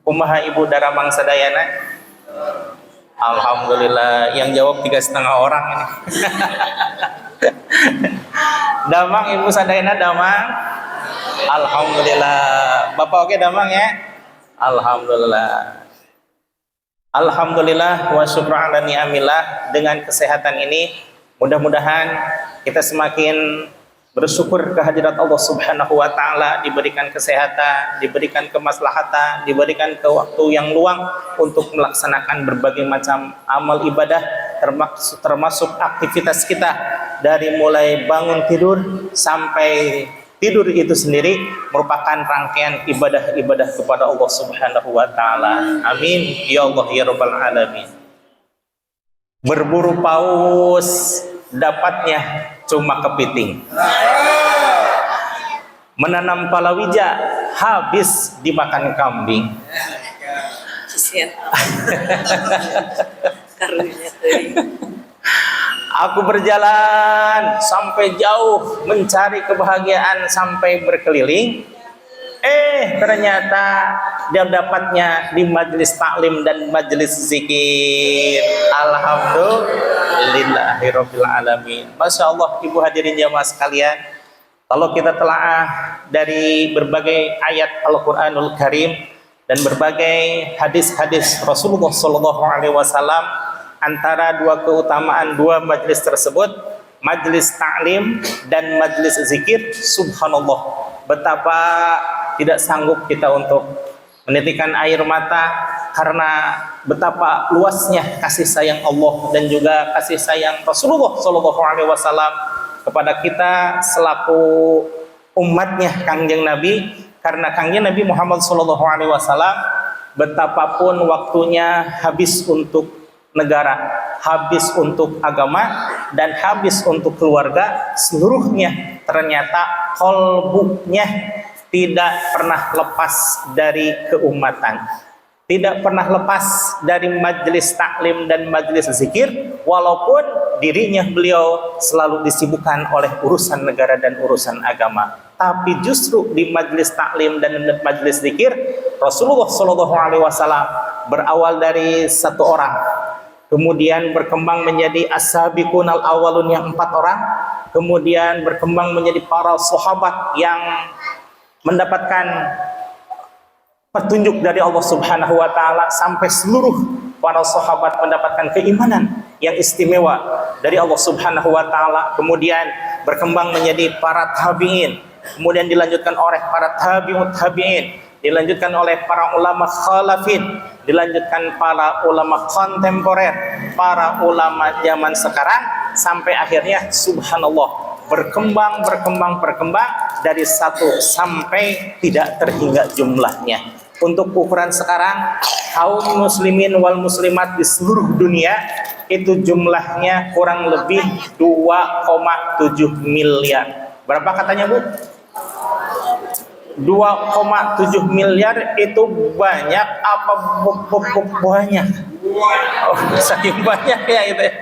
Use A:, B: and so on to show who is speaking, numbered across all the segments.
A: Kumaha Ibu Daramang Sadayana? Alhamdulillah, yang jawab 3,5 orang ini. Damang Ibu Sadayana, damang. Alhamdulillah. Bapak oke damang ya? Alhamdulillah. Alhamdulillah wa syukran ala ni'amillah. Dengan kesehatan ini mudah-mudahan kita semakin bersyukur kehadirat Allah Subhanahu wa taala, diberikan kesehatan, diberikan kemaslahatan, diberikan ke waktu yang luang untuk melaksanakan berbagai macam amal ibadah, termasuk aktivitas kita dari mulai bangun tidur sampai tidur itu sendiri merupakan rangkaian ibadah-ibadah kepada Allah Subhanahu wa taala. Amin ya Allah ya rabbal alamin. Berburu paus dapatnya cuma kepiting. Menanam palawija habis dimakan kambing. Aku berjalan sampai jauh mencari kebahagiaan sampai berkeliling. Ternyata dia dapatnya di majelis taklim dan majelis zikir. Alhamdulillahirabbil alamin. Masya Allah, Ibu hadirin jamaah sekalian, kalau kita telaah dari berbagai ayat Al-Qur'anul Karim dan berbagai hadis-hadis Rasulullah SAW, antara dua keutamaan dua majelis tersebut, majelis taklim dan majelis zikir, subhanallah, betapa tidak sanggup kita untuk menitikkan air mata karena betapa luasnya kasih sayang Allah dan juga kasih sayang Rasulullah SAW kepada kita selaku umatnya Kangjeng Nabi. Karena Kangjeng Nabi Muhammad SAW betapapun waktunya habis untuk negara, habis untuk agama, dan habis untuk keluarga, seluruhnya ternyata kolbunya tidak pernah lepas dari keumatan, tidak pernah lepas dari majelis taklim dan majelis zikir, walaupun dirinya beliau selalu disibukkan oleh urusan negara dan urusan agama. Tapi justru di majelis taklim dan majelis zikir, Rasulullah SAW berawal dari satu orang, kemudian berkembang menjadi as-sabiqun al-awwalun yang 4 orang, kemudian berkembang menjadi para sahabat yang mendapatkan petunjuk dari Allah Subhanahu wa taala, sampai seluruh para sahabat mendapatkan keimanan yang istimewa dari Allah Subhanahu wa taala, kemudian berkembang menjadi para tabi'in, kemudian dilanjutkan oleh para tabi'ut tabi'in, dilanjutkan oleh para ulama khalafin, dilanjutkan para ulama kontemporer, para ulama zaman sekarang, sampai akhirnya subhanallah berkembang dari 1 sampai tidak terhingga jumlahnya. Untuk ukuran sekarang, kaum muslimin wal muslimat di seluruh dunia itu jumlahnya kurang lebih 2,7 miliar. Berapa katanya Bu? 2,7 miliar itu banyak apa banyak? Oh, saking banyak ya itu ya.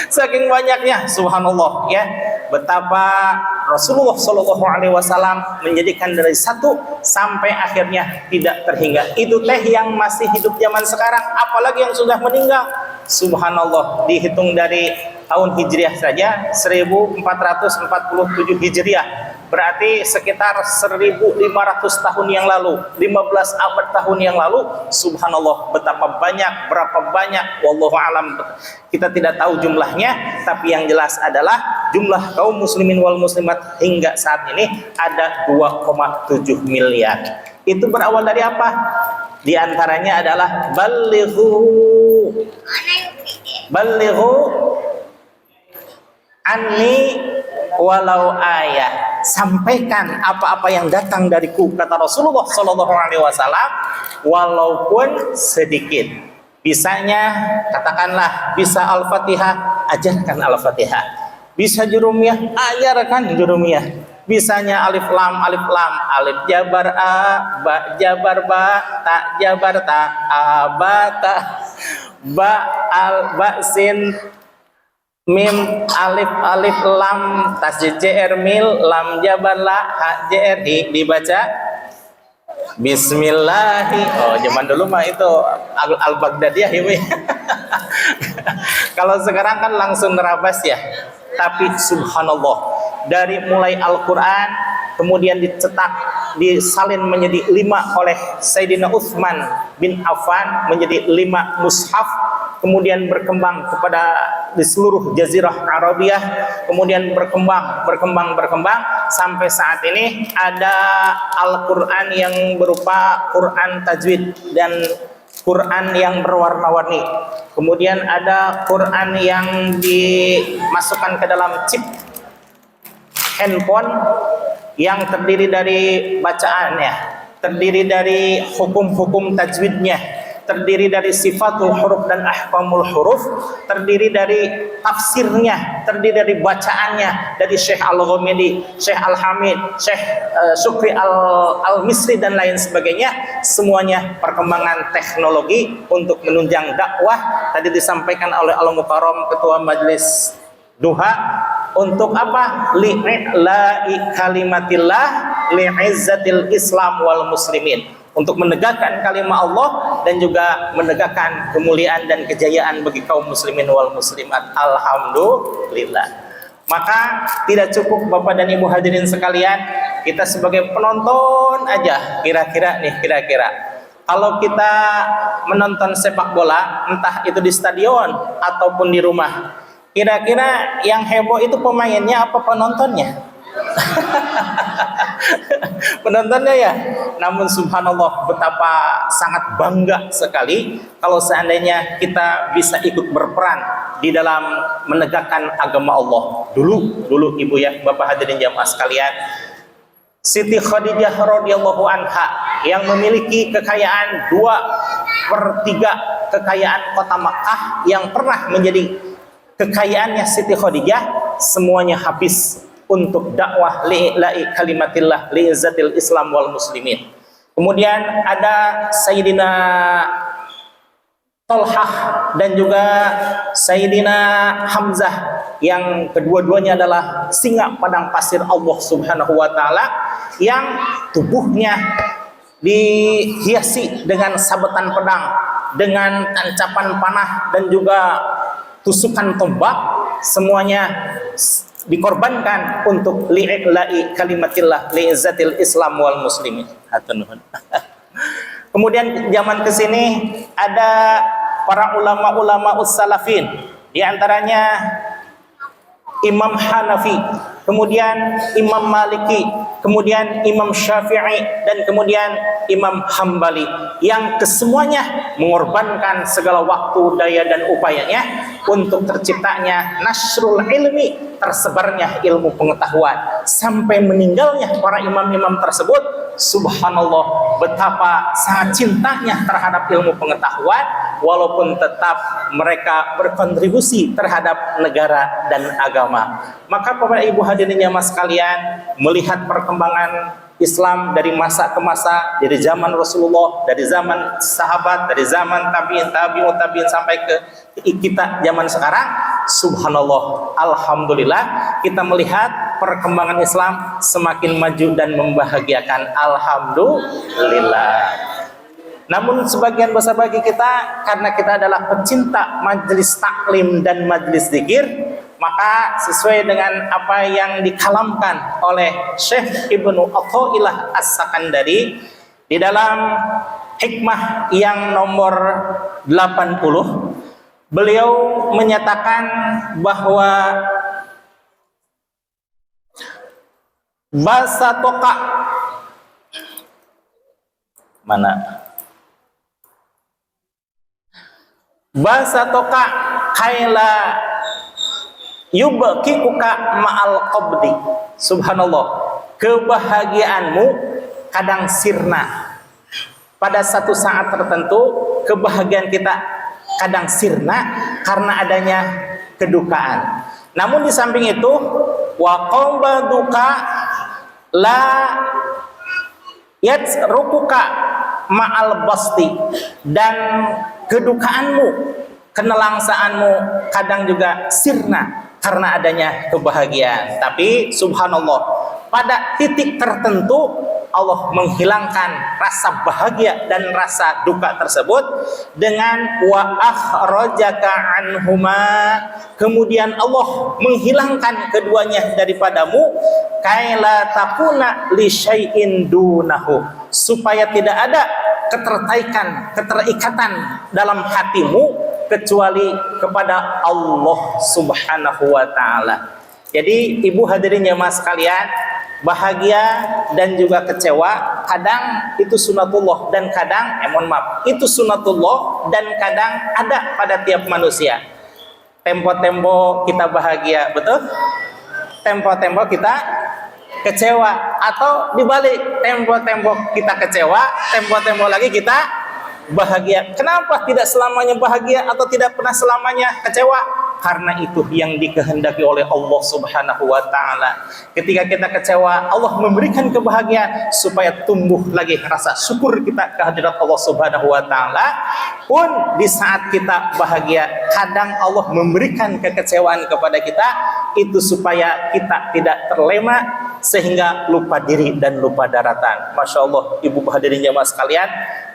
A: Saking banyaknya, subhanallah ya, betapa Rasulullah SAW menjadikan dari 1 sampai akhirnya tidak terhingga. Itu teh yang masih hidup zaman sekarang, apalagi yang sudah meninggal. Subhanallah, dihitung dari tahun Hijriah saja 1447 Hijriah, berarti sekitar 1500 tahun yang lalu, 15 abad tahun yang lalu. Subhanallah, betapa banyak, berapa banyak, wallahu alam, kita tidak tahu jumlahnya, tapi yang jelas adalah jumlah kaum muslimin wal muslimat hingga saat ini ada 2,7 miliar. Itu berawal dari apa? Di antaranya adalah balighu anni walau ayat. Sampaikan apa-apa yang datang dariku, kata Rasulullah SAW, walaupun sedikit. Bisanya katakanlah, bisa Al-Fatihah, ajarkan Al-Fatihah. Bisa jurumiyah, ajarkan jurumiyah. Bisanya alif lam, alif jabar a, ba jabar ba, ta jabar ta, a ba ta, ba al ba sin, mim alif lam, tasjid jr mil, lam jabar la, ha jr i, dibaca Bismillahi. Oh, zaman dulu mah itu Al-Baghdadiyah ya, Bu. Kalau sekarang kan langsung nerabas ya. Tapi subhanallah, dari mulai Al-Quran kemudian dicetak, disalin menjadi 5 oleh Sayyidina Utsman bin Affan menjadi 5 mushaf, kemudian berkembang kepada di seluruh Jazirah Arabiyah, kemudian berkembang sampai saat ini ada Al-Quran yang berupa Quran tajwid dan Quran yang berwarna-warni. Kemudian ada Quran yang dimasukkan ke dalam chip handphone yang terdiri dari bacaannya, terdiri dari hukum-hukum tajwidnya, terdiri dari sifatul huruf dan ahkamul huruf, terdiri dari tafsirnya, terdiri dari bacaannya dari Syekh Al-Ghamidi, Syekh Al-Hamid, Syekh Syukri Al-Misri dan lain sebagainya. Semuanya perkembangan teknologi untuk menunjang dakwah. Tadi disampaikan oleh Al-Mukarram Ketua Majelis Duha, untuk apa? Li'i'la'i kalimatillah li'izzatil Islam wal muslimin, untuk menegakkan kalimat Allah dan juga menegakkan kemuliaan dan kejayaan bagi kaum muslimin wal muslimat. Alhamdulillah. Maka tidak cukup Bapak dan Ibu hadirin sekalian, kita sebagai penonton aja kira-kira kalau kita menonton sepak bola, entah itu di stadion ataupun di rumah, kira-kira yang heboh itu pemainnya apa penontonnya? Penontonnya ya. Namun subhanallah, betapa sangat bangga sekali kalau seandainya kita bisa ikut berperan di dalam menegakkan agama Allah. Dulu Ibu ya, Bapak hadirin jamaah sekalian, Siti Khadijah radhiyallahu anha yang memiliki kekayaan 2/3 kekayaan kota Makkah, yang pernah menjadi kekayaannya Siti Khadijah semuanya habis untuk dakwah li'i'la'i kalimatillah li'izzatil Islam wal muslimin. Kemudian ada Sayyidina Tolhah dan juga Sayyidina Hamzah, yang kedua-duanya adalah singa padang pasir Allah Subhanahu wa taala, yang tubuhnya dihiasi dengan sabetan pedang, dengan tancapan panah dan juga tusukan tombak, semuanya dikorbankan untuk li'i'la'i kalimatillah li'izzatil Islam wal muslimin. Kemudian zaman kesini ada para ulama-ulama ussalafin, di antaranya Imam Hanafi, kemudian Imam Maliki, kemudian Imam Syafi'i, dan kemudian Imam Hambali, yang kesemuanya mengorbankan segala waktu, daya, dan upayanya untuk terciptanya nasrul ilmi, tersebarnya ilmu pengetahuan, sampai meninggalnya para imam-imam tersebut. Subhanallah, betapa sangat cintanya terhadap ilmu pengetahuan, walaupun tetap mereka berkontribusi terhadap negara dan agama. Maka Bapak Ibu hadirin jamaah sekalian, melihat perkembangan Islam dari masa ke masa, dari zaman Rasulullah, dari zaman sahabat, dari zaman tabi'in sampai ke kita zaman sekarang, subhanallah, alhamdulillah, kita melihat perkembangan Islam semakin maju dan membahagiakan. Alhamdulillah. Namun sebagian besar bagi kita, karena kita adalah pecinta majelis taklim dan majelis zikir, maka sesuai dengan apa yang dikalamkan oleh Syekh Ibnu Athaillah As-Sakandari di dalam hikmah yang nomor 80, beliau menyatakan bahwa bahasa toka kaila yubkikuka ma'al qabdi. Subhanallah, kebahagiaanmu kadang sirna. Pada satu saat tertentu, kebahagiaan kita kadang sirna karena adanya kedukaan. Namun di samping itu, wa qabaduka la yatsrukuka ma'al basti, dan kedukaanmu, kenelangsaanmu kadang juga sirna karena adanya kebahagiaan. Tapi subhanallah, pada titik tertentu Allah menghilangkan rasa bahagia dan rasa duka tersebut dengan wa akhrajaka anhuma, kemudian Allah menghilangkan keduanya daripadamu, kaila takuna li syai'in dunahu, supaya tidak ada keterikatan dalam hatimu kecuali kepada Allah Subhanahu wa taala. Jadi ibu hadirin jamaah sekalian, bahagia dan juga kecewa kadang itu sunatullah dan kadang itu sunatullah dan kadang ada pada tiap manusia. Tempo-tempo kita bahagia, betul? Tempo-tempo kita kecewa, atau dibalik, tempo-tempo kita kecewa, tempo-tempo lagi kita bahagia. Kenapa tidak selamanya bahagia atau tidak pernah selamanya kecewa? Karena itu yang dikehendaki oleh Allah Subhanahu wa taala. Ketika kita kecewa, Allah memberikan kebahagiaan supaya tumbuh lagi rasa syukur kita kehadirat Allah Subhanahu wa taala. Pun di saat kita bahagia, kadang Allah memberikan kekecewaan kepada kita itu supaya kita tidak terlena sehingga lupa diri dan lupa daratan. Masya Allah, ibu hadirin jamaah sekalian,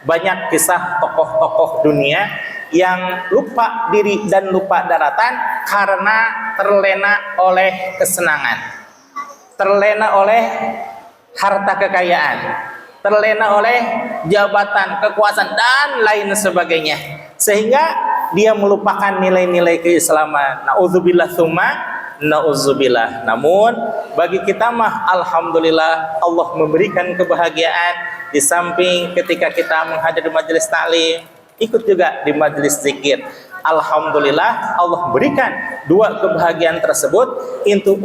A: banyak kisah tokoh-tokoh dunia yang lupa diri dan lupa daratan karena terlena oleh kesenangan, terlena oleh harta kekayaan, terlena oleh jabatan, kekuasaan dan lain sebagainya, sehingga dia melupakan nilai-nilai keislaman. Nauzubillah tsumma nauzubillah. Namun bagi kita mah alhamdulillah Allah memberikan kebahagiaan, di samping ketika kita menghadiri majelis taklim, ikut juga di majelis zikir. Alhamdulillah Allah berikan dua kebahagiaan tersebut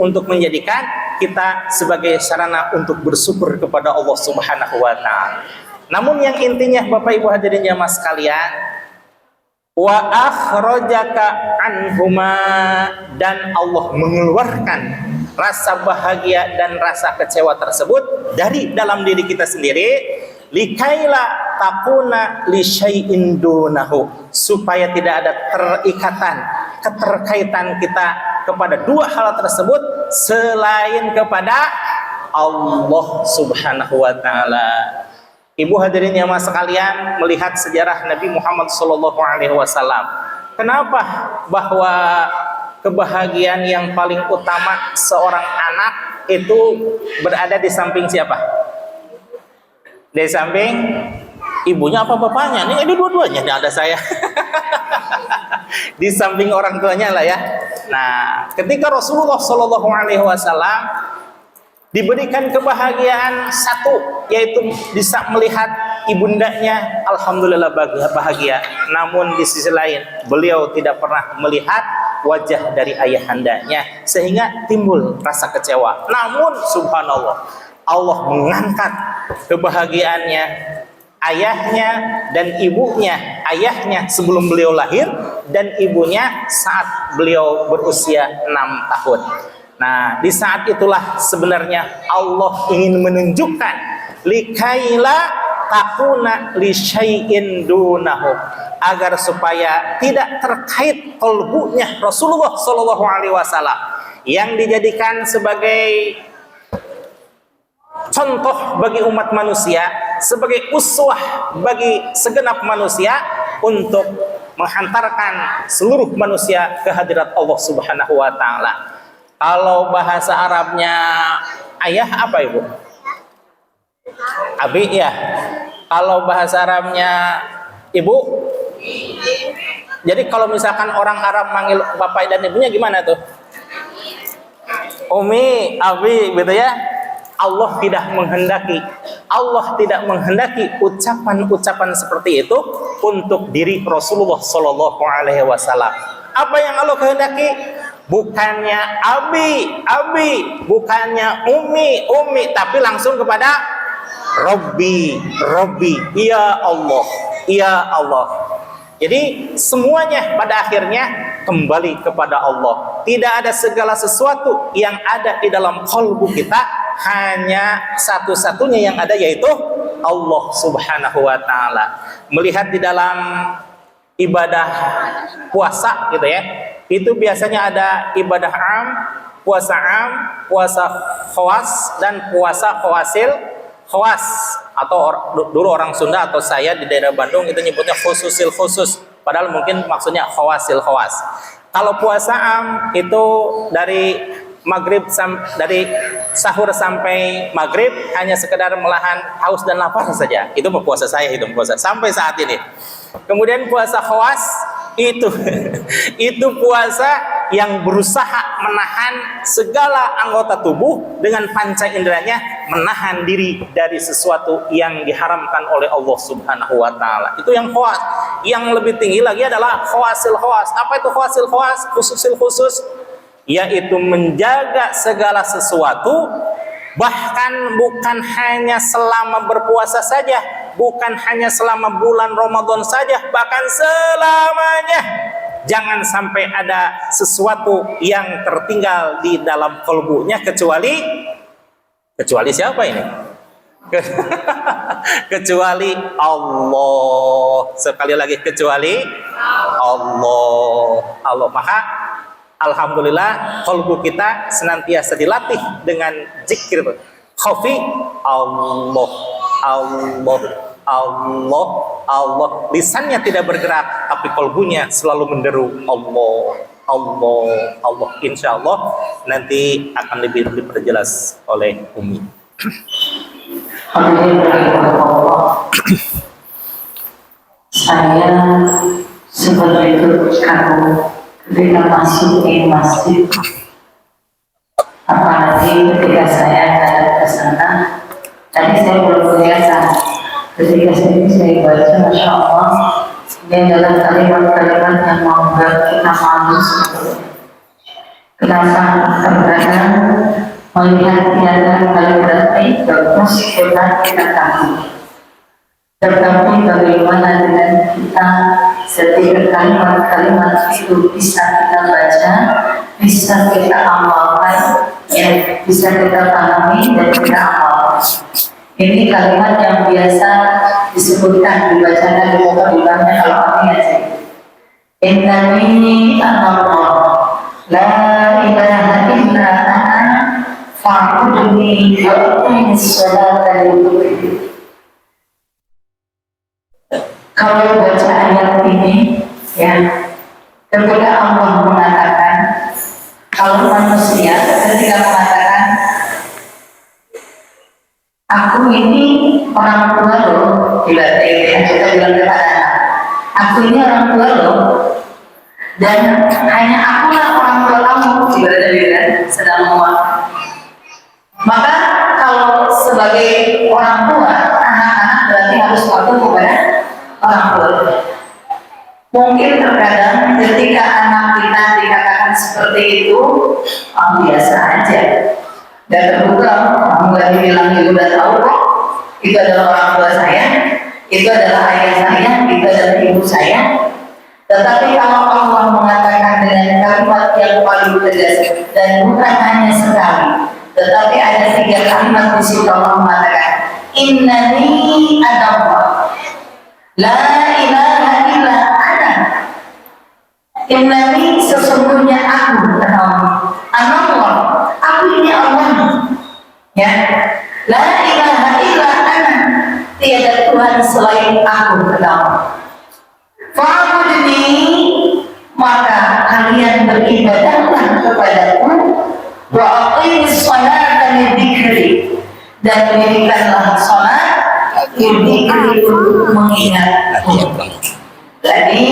A: untuk menjadikan kita sebagai sarana untuk bersyukur kepada Allah Subhanahu wa taala. Namun yang intinya Bapak Ibu hadirin jamaah sekalian, wa akhrajaka anhuma, dan Allah mengeluarkan rasa bahagia dan rasa kecewa tersebut dari dalam diri kita sendiri, likaila takuna li syai'in dunahu, supaya tidak ada keterkaitan kita kepada dua hal tersebut selain kepada Allah Subhanahu wa taala. Ibu hadirin jamaah sekalian, melihat sejarah Nabi Muhammad sallallahu alaihi wasallam, kenapa bahwa kebahagiaan yang paling utama seorang anak itu berada di samping siapa? Di samping ibunya apa bapaknya? Ini dua-duanya, tidak ada saya. Di samping orang tuanya lah ya. Nah, ketika Rasulullah Shallallahu Alaihi Wasallam diberikan kebahagiaan satu, yaitu bisa melihat ibundanya, alhamdulillah bahagia. Namun di sisi lain, beliau tidak pernah melihat wajah dari ayahandanya, sehingga timbul rasa kecewa. Namun subhanallah, Allah mengangkat kebahagiaannya, ayahnya dan ibunya. Ayahnya sebelum beliau lahir dan ibunya saat beliau berusia 6 tahun. Nah, di saat itulah sebenarnya Allah ingin menunjukkan likaila takuna li syai'in dunahu, agar supaya tidak terkait qalbunya Rasulullah sallallahu alaihi wasallam yang dijadikan sebagai contoh bagi umat manusia, sebagai uswah bagi segenap manusia untuk menghantarkan seluruh manusia ke hadirat Allah Subhanahu wa taala. Kalau bahasa Arabnya ayah apa Ibu? Abi ya. Kalau bahasa Arabnya Ibu? Jadi kalau misalkan orang Arab manggil bapak dan ibunya gimana tuh? Umi, abi gitu ya. Allah tidak menghendaki ucapan-ucapan seperti itu untuk diri Rasulullah Shallallahu Alaihi Wasallam. Apa yang Allah kehendaki? Bukannya abi, bukannya umi, tapi langsung kepada Robbi, ya Allah. Jadi semuanya pada akhirnya kembali kepada Allah. Tidak ada segala sesuatu yang ada di dalam qalbu kita, hanya satu-satunya yang ada yaitu Allah Subhanahu wa taala. Melihat di dalam ibadah puasa gitu ya, itu biasanya ada ibadah am, puasa khawas dan puasa khawasil. khawas atau dulu orang Sunda atau saya di daerah Bandung itu nyebutnya khususil khusus, padahal mungkin maksudnya khawasil khawas. Kalau puasa am itu dari dari sahur sampai maghrib hanya sekedar melahan haus dan lapar saja. Itu puasa saya, itu puasa sampai saat ini. Kemudian puasa khawas itu itu puasa yang berusaha menahan segala anggota tubuh dengan panca inderanya, menahan diri dari sesuatu yang diharamkan oleh Allah Subhanahu wa taala. Itu yang khawas. Yang lebih tinggi lagi adalah khawasil khawas. Apa itu khawasil khawas? Khususil khusus, yaitu menjaga segala sesuatu, bahkan bukan hanya selama berpuasa saja, bukan hanya selama bulan Ramadan saja, bahkan selamanya. Jangan sampai ada sesuatu yang tertinggal di dalam kalbunya kecuali siapa ini? Kecuali Allah. Sekali lagi, kecuali Allah. Maka alhamdulillah kalbu kita senantiasa dilatih dengan zikir khafi, Allah, lisannya tidak bergerak tapi kalbunya selalu menderu Allah. Insya Allah nanti akan lebih diperjelas oleh Umi.
B: Saya sebagai kamu ketika masuk di masjid, apalagi ketika saya datang ke sana, tadi saya belum kelihatan. Ketika saya baca, Masya Allah, ini adalah kalimat-kalimat yang membuat kita malu sebetulnya. Kenapa? Terkadang melihat tiada kalimat baik bagus hebat kita tahu. Tetapi bagaimana dengan kita setiap kalimat-kalimat itu bisa kita baca, bisa kita amalkan, ya, bisa kita pahami dan kita amalkan. Ini kalimat yang biasa disebutkan, dibacakan di mukadimahnya kalau kami aja. Innani anallah, la ilaha illa ana, fa'budni wa aqimis sholata li. Kalau baca ayat ini, ya, ketika Allah mengatakan, kalau manusia ketika mengatakan, aku ini orang tua loh, kita bilang kepada anak, aku ini orang tua loh, dan hanya akulah orang tua kamu, ibaratnya sedang ngomong. Maka kalau sebagai orang tua, anak-anak berarti harus patuh kepada orang tua. Mungkin terkadang ketika anak kita dikatakan seperti itu, biasa aja, dan terbuka, kamu gak dibilang ibu udah tahu kok, itu adalah orang tua saya, itu adalah ayah saya, itu adalah ibu saya. Tetapi kalau Allah mengatakan dengan kalimat yang paling tegas dan bukan hanya sekali, tetapi ada 3 kalimat di situ Allah mengatakan, Innani adallah, la ilaha illa ana. Innani sesungguhnya aku, anallah, aku ini Allah, ya. La ilaha illa ana, tiada Tuhan selain aku, fa'budni, maka kalian beribadahlah kepadaku, wa aqimis sholata li dzikri, dan dirikanlah salat ini untuk mengingatku. Tadi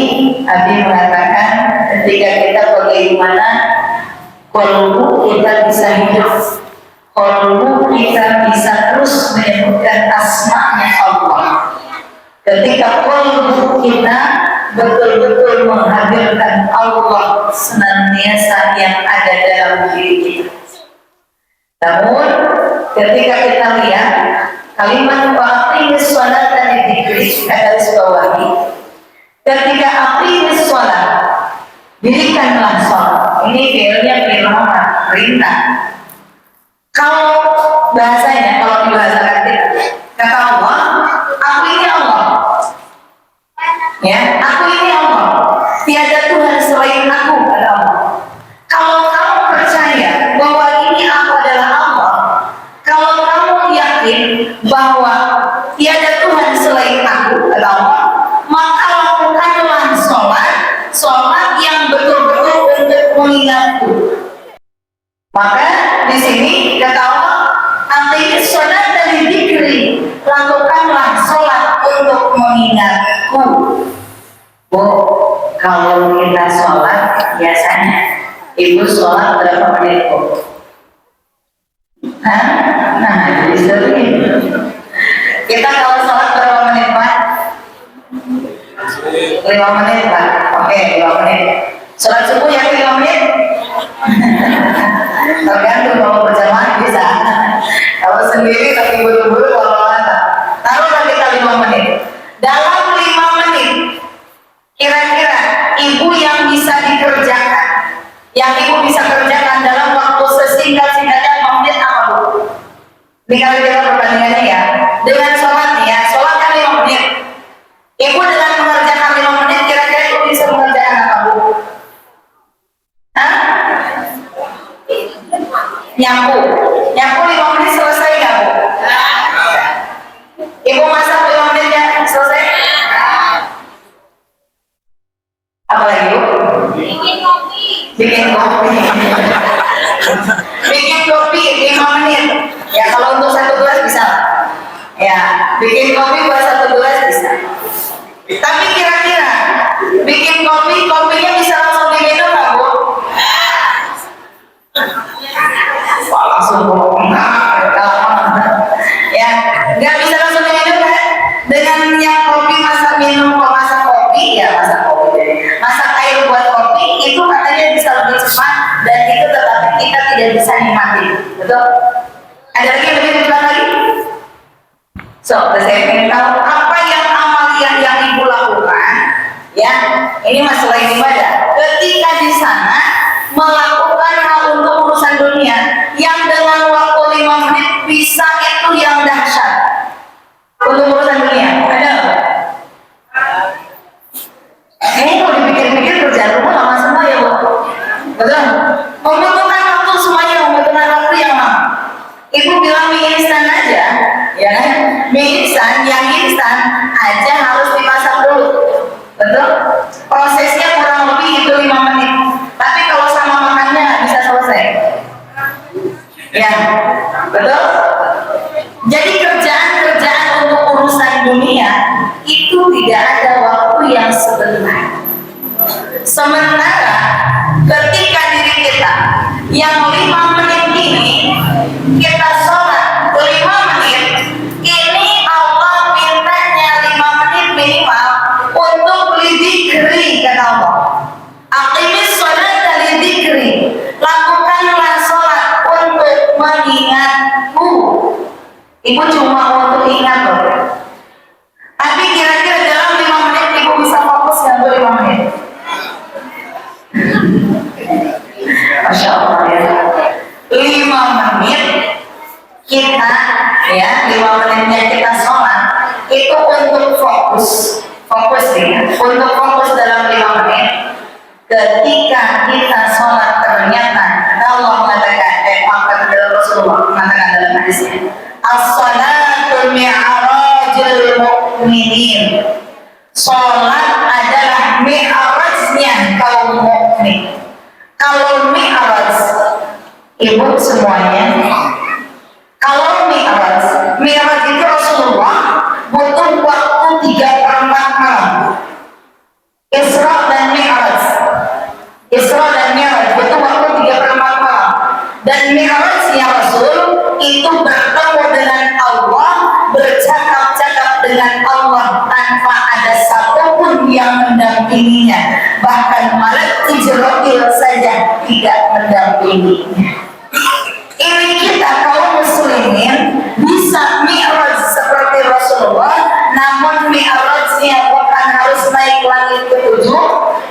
B: Abi mengatakan ketika kita bagaimana kalbu kita bisa hidup, kalbu kita bisa terus menyebutkan asma-Nya Allah. Ketika kalbu kita betul-betul menghadirkan Allah senantiasa yang ada dalam diri kita. Namun ketika kita lihat kalimat aqimis sholata li dzikri, kata sebawahi, ketika aqimis sholat, dirikanlah sholat, ini fi'ilnya perintah. Kalau bahasanya, kalau dibahasakan kita, kata Allah, aku ini Allah, ya, aku ini Allah, tiada Tuhan selain aku, kata Allah. Kalau kamu percaya bahwa ini aku adalah Allah, kalau kamu yakin bahwa Maka di sini kata Allah, "Aqimis sholata lidzikri." Lakukanlah sholat untuk mengingatku. Bu, kalau kita sholat biasanya ibu sholat berapa menit, Bu? Hah? Nah, jadi sering. Kita kalau sholat berapa menit, Pak? 5 menit, Pak. Oke, 5 menit. Sholat subuh yang 5 menit? Tergantung, kalau berjamaah bisa. Kalau sendiri tapi buru-buru kalau lama. Taruhlah kita 5 menit. Dalam 5 menit, kira-kira ibu yang bisa dikerjakan, yang ibu bisa kerjakan dalam waktu sesingkat-singkatnya 5 menit apa, Bu? Ini kalau kita perbandingannya ya, dengan sholat nih ya, sholat kan 5 menit. Ibu dengan mengerjakan 5 menit, kira-kira ibu bisa mengerjakan apa, Bu? Hah? Nyapu 5 menit selesai nggak, Bu? Ibu masak 5 menit ya selesai? Apa lagi, Bu? Bikin kopi bikin kopi 5 menit ya, kalau untuk 1 gelas bisa ya, bikin kopi buat 1 gelas bisa. Tapi kira-kira bikin kopinya bisa langsung diminum nggak, Bu? Wah, langsung ya, nggak bisa langsung diminum kan? Dengan yang kopi masak minum, kok masak kopi ya, masak air buat kopi itu katanya bisa lebih cepat dan itu tetapi kita tidak bisa nikmati, betul? Ada lagi yang lebih cepat lagi? So, saya ingin tahu apa yang amaliyah yang ibu lakukan ya, ini masalah ibadah. Ketika di sana melakukan hal untuk urusan dunia yang dengan waktu 5 menit bisa itu yang dahsyat untuk urusan dunia, ada nggak? Kalau dipikir-pikir kerjaan rumah lama semua ya, Bu. Betul? Membutuhkan waktu, semuanya membutuhkan waktu yang lama. Ibu bilang mie instan aja, ya kan? Mie instan, yang instan aja harus dimasak dulu. Betul? Prosesnya kurang lebih itu 5 menit. Tapi kalau sama makannya nggak bisa selesai. Ya, betul? Jadi kerjaan-kerjaan untuk urusan dunia itu tidak ada waktu yang sebentar. Sementara ketika diri kita yang 5 menit ini kita sholat 5 menit, ini Allah mintanya 5 menit minimal untuk lidzikri, kata Allah. Aqimis sholata lidzikri. Lakukanlah sholat untuk mengingatku. Ibu cuma untuk ingat loh. Tapi kira-kira dalam 5 menit ibu bisa fokus yang 5 menit. Masya Allah ya. 5 menit kita ya, 5 menitnya kita sholat itu untuk fokus ya, untuk fokus dalam 5 menit. Ketika kita sholat ternyata Allah mengatakan, Rasulullah mengatakan dalam hadisnya, as-salatu mi'rajul mu'minin. Sholat adalah mi'rajnya kaum mukmin. Kalau mi'raj, ibu semuanya, kalau mi'raj itu Rasulullah butuh waktu 3/4 malam. Isra dan Mi'raj butuh waktu 3/4 malam. Dan Mi'rajnya Rasul itu bertemu dengan Allah, bercakap-cakap dengan Allah tanpa ada satupun yang mendampinginya. Bahkan malaikat Jibril saja tidak mendampinginya. Ini kita kaum muslimin bisa mi'raj seperti Rasulullah, namun mi'rajnya bukan harus naik langit ke-7,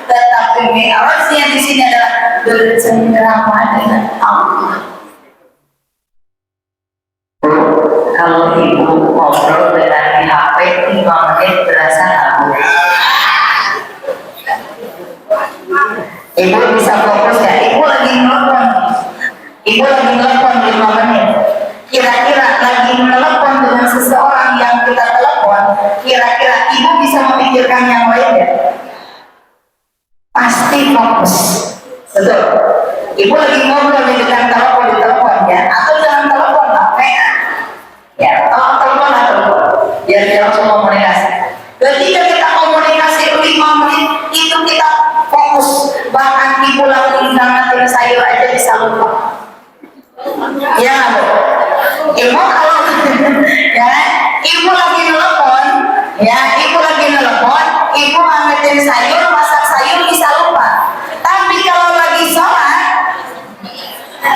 B: tetapi mi'rajnya di sini adalah bercengkrama dengan Allah. Kalau ibu ngobrol dengan di HP 5 menit berasa aku. Ibu bisa fokus ya? Ibu lagi nelfon 5 menit. Kira-kira lagi menelepon dengan seseorang yang kita telepon, kira-kira ibu bisa memikirkan yang lain ya? Pasti fokus, betul. Ibu lagi ngobrol di dekat telepon di telepon ya, atau jangan telepon HP ya, telepon atau biar dia langsung komunikasi. Ketika kita komunikasi 5 menit itu kita fokus, bahkan ibu lagi nangatin sayur aja bisa lupa. Ya, ibu kalau ya ibu lagi nelpon, ya ibu lagi nelpon, ibu ngangetin sayur, masak sayur bisa lupa. Tapi kalau lagi sholat,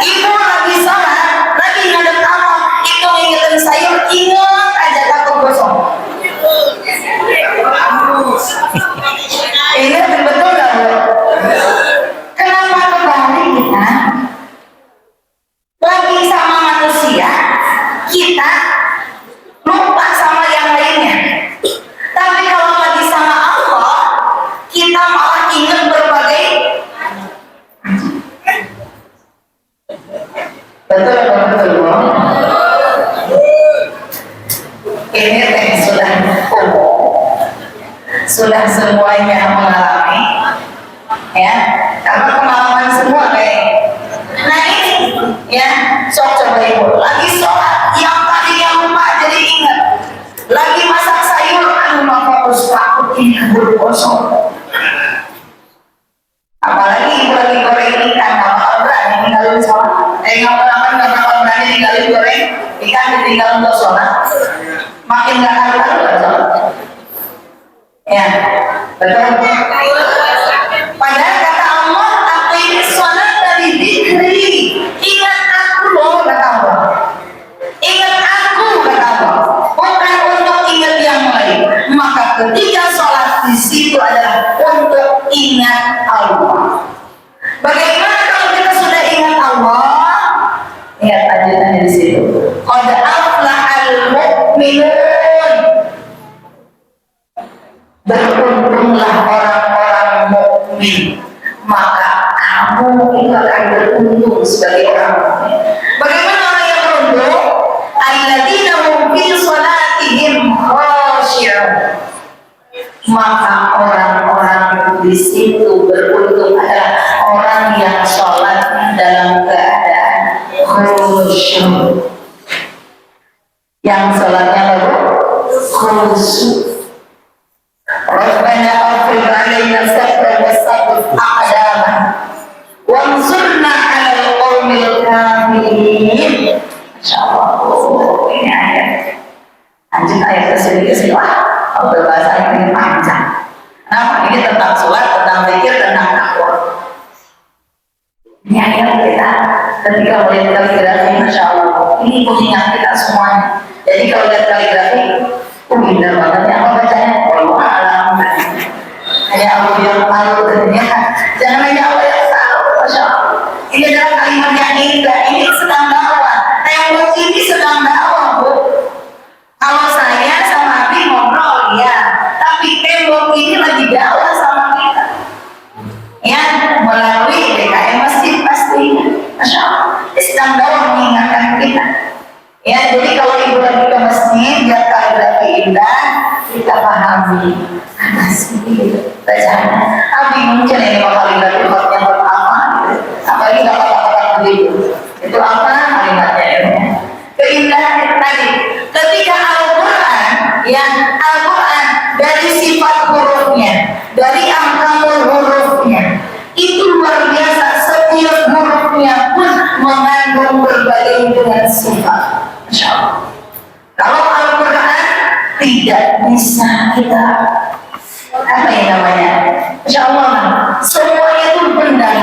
B: ibu lagi sholat, lagi ngadep Allah, itu ngingetin sayur, ingat aja takut gosong. Ini betul nggak Bu? Kenapa kebalik kita? Lagi sama manusia, kita lupa sama yang lainnya. Tapi kalau lagi sama Allah, kita malah ingat berbagai. Betul betul Bu. Ini sudah sudah semuanya mengalami, ya, karena pengalaman semua kayak. Nah ini, ya, sok coba ibu lagi sholat, yang tadi yang lupa jadi ingat. Lagi masak sayur, aduh mau fokus takut ini keburu kosong. Apalagi ibu lagi goreng ikan, nggak bakal berani ninggalin sholat. Nggak bakal berani ninggalin goreng ikan ditinggalin untuk sholat. Makin nggak karu-karu kan sholat. Ya, betul. Padahal kata Allah, aqimi sholat dari dzikri. Ingat aku loh, kata Allah. Ingat aku, kata Allah. Bukan untuk ingat yang lain. Maka ketika sholat di situ adalah untuk ingat Allah. Bagaimana kalau kita sudah ingat Allah? Lihat lanjutannya di situ. Qad aflahal mu'minun. Beruntunglah orang-orang mukmin, maka kamu itu akan beruntung sebagai orang mukmin. Bagaimana orang yang beruntung? Alladzina hum fi shalatihim khashi'un. Maka orang-orang di situ beruntung adalah orang yang sholat dalam keadaan khusyuk. Yang sholatnya baru khusyuk. Rabbana afrigh 'alaina sabran wa sabbit aqdamana wansurna 'alal qaumil kafirin. Masyaallah, ini ayat. Lanjut ayat ke-9. Kalau bahasa ini panjang. Nah, ini tentang sholat, tentang zikir, tentang takwa. Ini ayat kita ketika melihat kaligrafi, Masya Allah, ini pengingat kita semuanya. Jadi kalau lihat kaligrafi, indah banget ya, apa bacanya? Wallahu a'lam. Hanya Allah yang tahu tentunya. Jangan hanya Allah yang tahu, Masya Allah. Ini adalah kalimat yang indah. Ini sedang dakwah. Tembok ini sedang dakwah, Bu. Kalau saya sama Abi ngobrol, ya. Tapi tembok ini lagi dakwah sama kita. Ya, melalui DKM Masjid pastinya. Masya Allah. Sedang dakwah mengingatkan kita. Ya, jadi kalau ibu lagi ke masjid, lihat kaligrafi indah, kita pahami. Apa sih bacaannya? Abi mungkin ini kaligrafi yang pertama, apalagi kata-kata begitu. Itu apa kalimatnya ya? Keindahan tadi. Ketika Al-Quran, ya Al-Quran dari sifat hurufnya, dari angka hurufnya, itu luar biasa. Setiap hurufnya pun mengandung berbagai dengan sifat. Masya Allah. Kalau Al-Quran tidak bisa kita apa ya namanya? Masya Allah, semuanya itu benar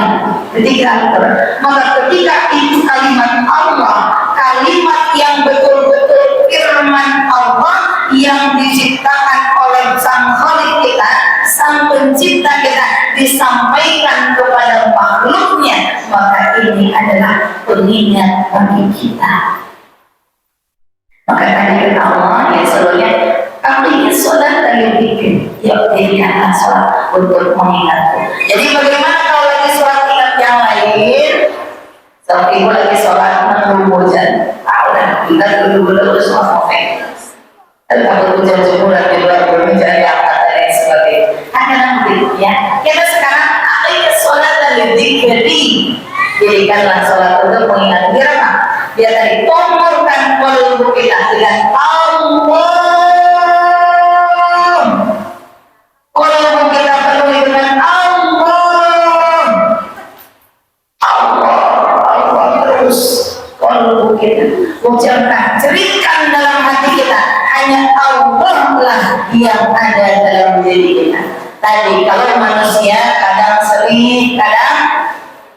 B: ketika Al-Quran. Maka ketika itu kalimat Allah, kalimat yang betul-betul firman Allah yang diciptakan oleh Sang Khalik kita, Sang Pencipta kita, disampaikan kepada makhluknya, maka ini adalah pengingat bagi kita. Maka tadi kata Allah ya sebelumnya, artinya sholat tadi bikin, ya jadikanlah sholat untuk mengingatku. Jadi bagaimana kalau lagi sholat ingat yang lain? Seperti ibu lagi sholat menunggu hujan, udah kita dulu semua sampai. Tapi kalau hujan subuh lagi hujan yang kata dan sebagainya. Ada nanti ya. Kita sekarang akhirnya sholat tadi dikiri. Jadikanlah sholat itu pengingat biar apa? Biar tadi tumbuhkan kalbu kita dengan Allah. Kalbu kita penuhi dengan Allah. Allah terus kalbu kita ucapkan, ceritakan dalam hati kita hanya Allah lah yang ada dalam diri kita. Tadi kalau manusia kadang sedih, kadang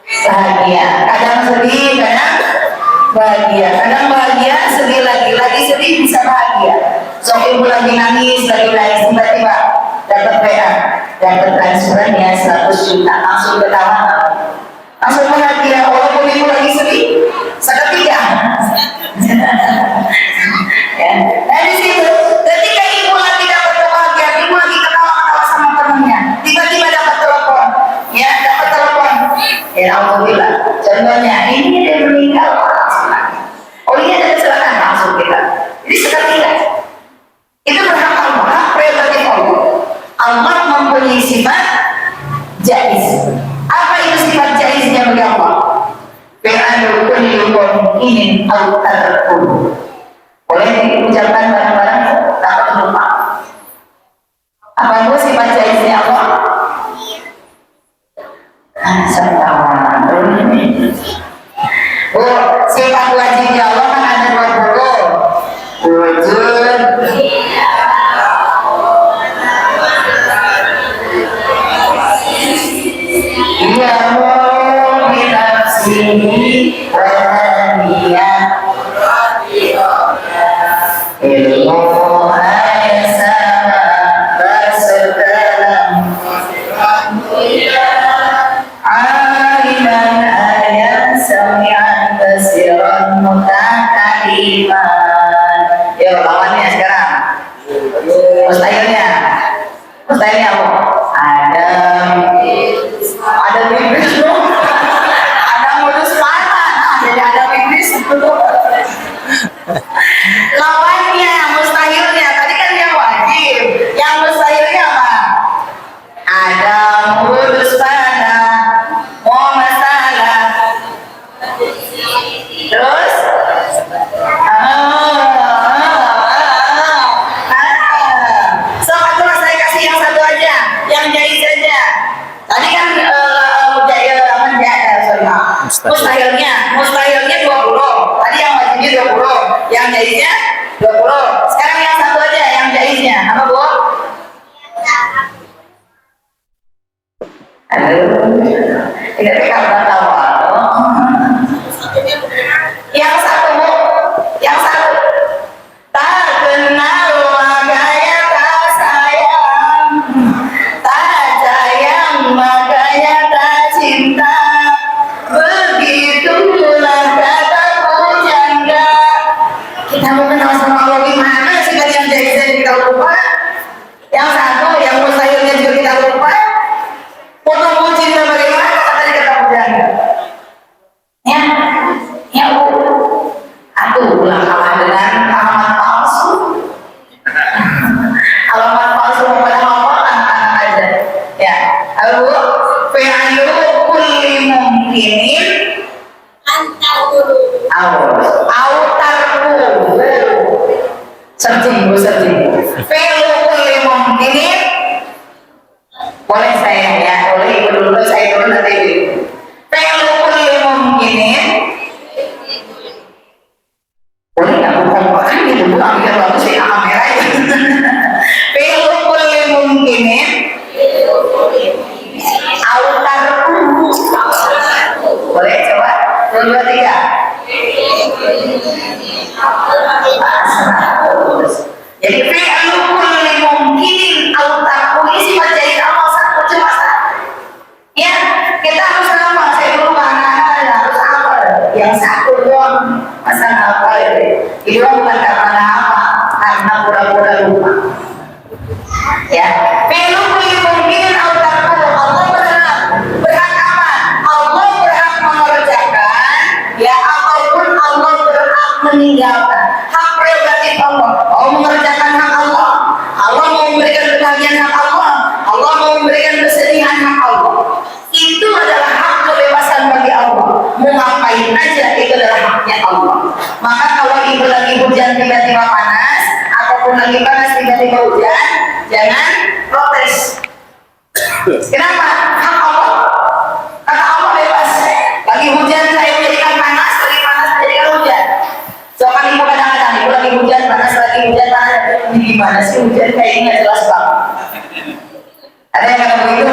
B: bahagia, kadang sedih, kadang bahagia, kadang bahagia, sedih lagi sedih, bisa bahagia. So ibu lagi nangis, lagi nangis, tiba-tiba dapat WA, dapat transferannya 100 juta, langsung ketawa, langsung bahagia. Walaupun ibu lagi sedih, seketika. Ya. Dari situ, ketika ibu lagi dapat kebahagiaan, ibu lagi ketawa-ketawa sama temannya, tiba-tiba dapat telepon, ya dapat telepon. Ya alhamdulillah. Contohnya ini dia meninggal, langsung lagi. Oh ini ada kecelakaan, langsung kita. Jadi seketika itu berhak Allah, hak prerogatif Allah. Allah mempunyai sifat jaiz. Apa itu sifat jaiznya bagi Allah? Fi'alul kulli mumkinin aw tarkuhu. Boleh diucapkan barang-barang takut lupa. Apa itu sifat jaiznya Allah? Sertawan. Sifat wajibnya Allah kan ada 20. Wujud, Iyamu binafsihi wa haniyah ilmu ayasama basadalam aliman ayat sami'an basiran mutakaliman. Yuk lawannya sekarang. Mustahilnya apa? Ada Iblis loh. Ada modus mana? Jadi ada Iblis loh. Lawannya mustahilnya. Tadi kan yang wajib. Yang mustahilnya apa? Ada modus mana? Mau masalah. Terus? Saya kasih yang satu aja, yang jahit saja. Tadi kan mustahilnya 20. Tadi yang wajibnya 20, yang jaiznya 20. Sekarang yang satu aja yang jaiznya apa, Bu? Aduh, ini mereka udah tahu. Yang satu, Bu, yang satu. Tak kenal makanya tak sayang, tak sayang makanya tak cinta. Begitulah kataku janda. Kita mau kenal sama Allah gimana sih? Kan yang jadi kita lupa. Yang satu, yang mustahilnya juga kita lupa. Potong cinta bagaimana? Tadi kata janda. Ya Bu. Aduh, ulang kalah dengan alamat palsu. Alamat palsu pada hafalan anak aja. Ya, lalu fi'alu kulli mumkinin autarku. Searching. Fi'alu kulli mumkinin. Boleh saya ya, boleh ibu dulu, saya dulu nanti ibu. Fi'alu kulli mumkinin. Boleh nggak bukan gitu, Bu? Ambil bagus ya kamera ya. Fi'lu kulli mumkinin autarku. Boleh coba? 2, 3. Jadi fi'lu kulli mumkinin autarku ini sifat jadi amal satu cuma satu. Ya, kita harus apa? Saya dulu anak-anak harus apa? Yang satu doang masa apa itu? Itu bukan karena apa? Karena pura-pura lupa. Ya, fi'lu kulli mumkinin autarku. Allah berhak apa? Allah berhak mengerjakan, ya ataupun Allah berhak meninggalkan. Hak prerogatif Allah. Allah mengerjakan hak Allah. Allah mau memberikan kebahagiaan hak Allah. Allah mau memberikan kesedihan hak Allah. Itu adalah hak kebebasan bagi Allah. Mau ngapain aja itu adalah haknya Allah. Maka kalau ibu lagi hujan tiba-tiba panas, ataupun lagi panas tiba-tiba hujan, jangan protes. Kenapa? Hak Allah. Kata Allah bebas. Lagi hujan saya menjadikan panas, lagi panas menjadikan hujan. Soalnya ibu kadang-kadang ibu lagi hujan panas, ini gimana sih hujan kayak ini nggak jelas banget. Ada yang kata begitu?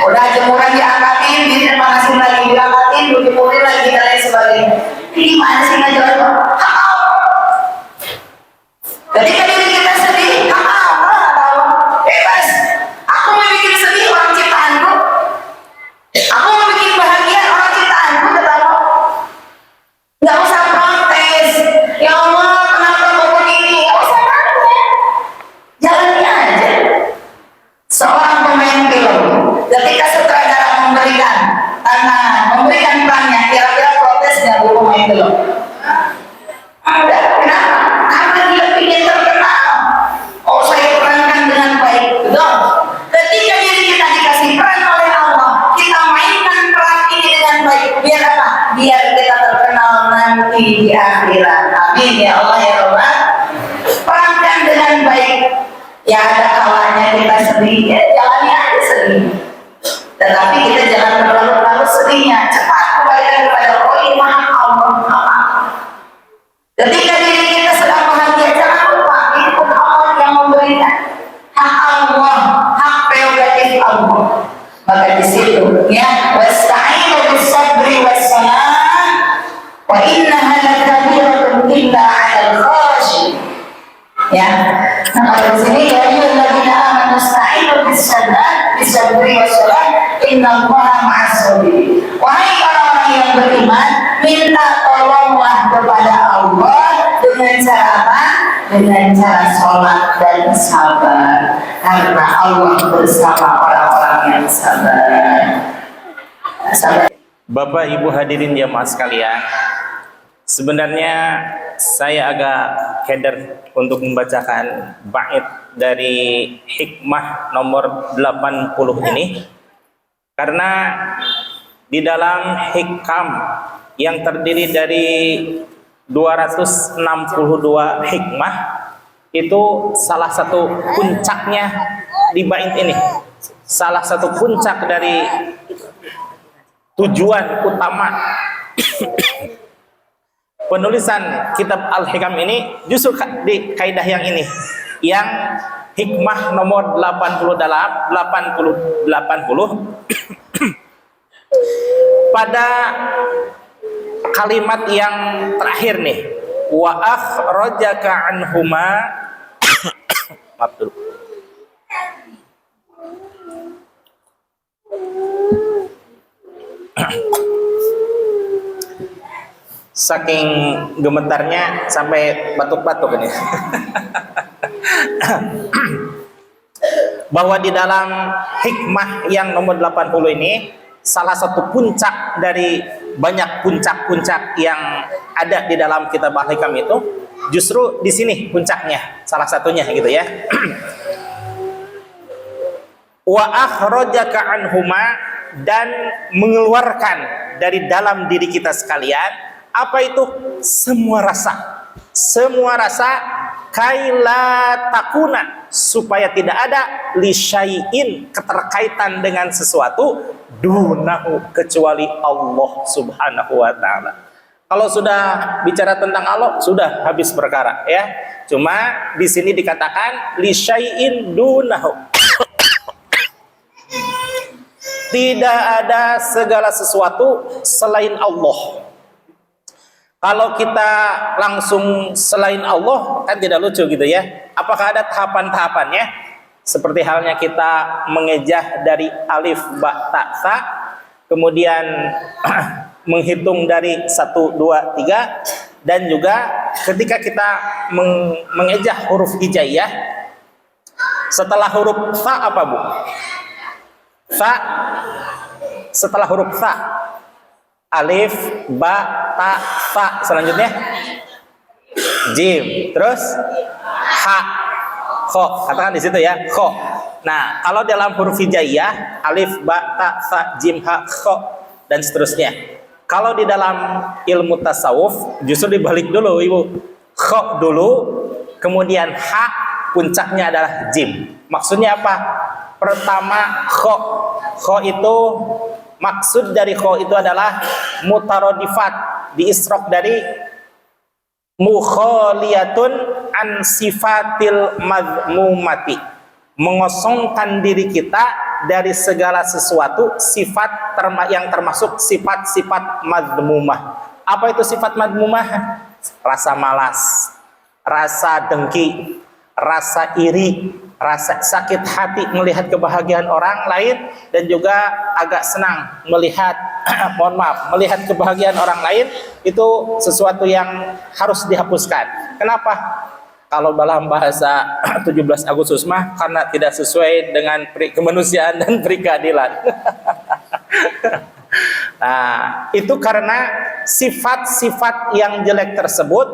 B: Udah jemuran diangkatin, dipanasin lagi, diangkatin, dijemurin lagi dan lain sebagainya. Ini gimana sih nggak jelas banget? Hak Allah. Ketika diri kita sedih, hak Allah. Bebas. Aku mau bikin sedih orang ciptaanku. Aku mau bikin bahagia orang ciptaanku, kata Allah. Nggak usah protes. Ya Allah, kenapa mau begini? Nggak usah nanya. Jalani aja. Seorang pemain film, ketika sutradara memberikan tantangan, memberikan perannya, kira-kira protes nggak bu pemain film? Ada. Kenapa? Karena dia ingin terkenal. Oh, saya perankan dengan baik. Betul. Ketika diri kita dikasih peran oleh Allah, kita mainkan peran ini dengan baik. Biar apa? Biar kita terkenal nanti di akhirat. Amin ya Allah ya Rabbal. Perankan dengan baik. Ya ada kalanya kita sedih, ya jalani aja sedih. Tetapi kita jangan terlalu sedihnya. Cepat kembalikan kepada Allah Maha Allah. Ketika diri kita sedang bahagia, jangan lupa itu Allah yang memberikan. Hak Allah, hak prerogatif Allah. Maka di situ ya wasta'inu bis-sabri was-salah wa innaha lakabiratun illa 'alal khashi'in. Ya. Nah, kalau di sini ya ayyuhalladzina amanu ista'inu bis-sabri was-salah innallaha ma'as-sabirin. Wahai orang-orang yang beriman, minta tolonglah kepada Allah dengan cara apa? Dengan cara sholat dan sabar. Karena Allah bersama orang-orang yang sabar. Sabar.
A: Bapak Ibu hadirin jamaah sekalian, sebenarnya saya agak keder untuk membacakan bait dari hikmah nomor 80 ini, karena di dalam hikam yang terdiri dari 262 hikmah itu salah satu puncaknya di bait ini, salah satu puncak dari tujuan utama penulisan kitab Al-Hikam ini justru di kaidah yang ini, yang hikmah nomor 80 pada kalimat yang terakhir nih, wa akhrajaka anhuma maaf dulu. Saking gemetarnya sampai batuk-batuk ini. Bahwa di dalam hikmah yang nomor 80 ini, salah satu puncak dari banyak puncak-puncak yang ada di dalam kitab Al-Hikam itu, justru di sini puncaknya, salah satunya gitu ya. Wa akhrajaka anhuma, dan mengeluarkan dari dalam diri kita sekalian apa itu? Semua rasa kaila takuna, supaya tidak ada lisyai'in, keterkaitan dengan sesuatu, dunahu, kecuali Allah subhanahu wa ta'ala. Kalau sudah bicara tentang Allah, sudah habis perkara ya. Cuma di sini dikatakan lisyai'in dunahu, tidak ada segala sesuatu selain Allah. Kalau kita langsung selain Allah kan tidak lucu gitu ya. Apakah ada tahapan-tahapannya? Seperti halnya kita mengejah dari alif ba ta sa, kemudian menghitung dari 1 2 3, dan juga ketika kita mengejah huruf hijaiyah, setelah huruf fa apa Bu? Fa, setelah huruf fa alif, ba, ta, fa, selanjutnya jim, terus ha, kho, katakan di situ ya, kho. Nah, kalau dalam huruf hijaiyah alif, ba, ta, sa, jim, ha, kho, dan seterusnya. Kalau di dalam ilmu tasawuf justru dibalik dulu Ibu. Kha dulu, kemudian ha, puncaknya adalah jim. Maksudnya apa? Pertama kha. Kha itu, maksud dari kha itu adalah mutarodifat, diisrok dari mukhaliyatun an sifatil madmumati, mengosongkan diri kita dari segala sesuatu sifat yang termasuk sifat-sifat madmumah. Apa itu sifat madmumah? Rasa malas, rasa dengki, rasa iri, rasa sakit hati melihat kebahagiaan orang lain, dan juga agak senang melihat melihat kebahagiaan orang lain. Itu sesuatu yang harus dihapuskan. Kenapa? Kalau dalam bahasa 17 Agustus mah karena tidak sesuai dengan kemanusiaan dan keadilan. Nah, itu karena sifat-sifat yang jelek tersebut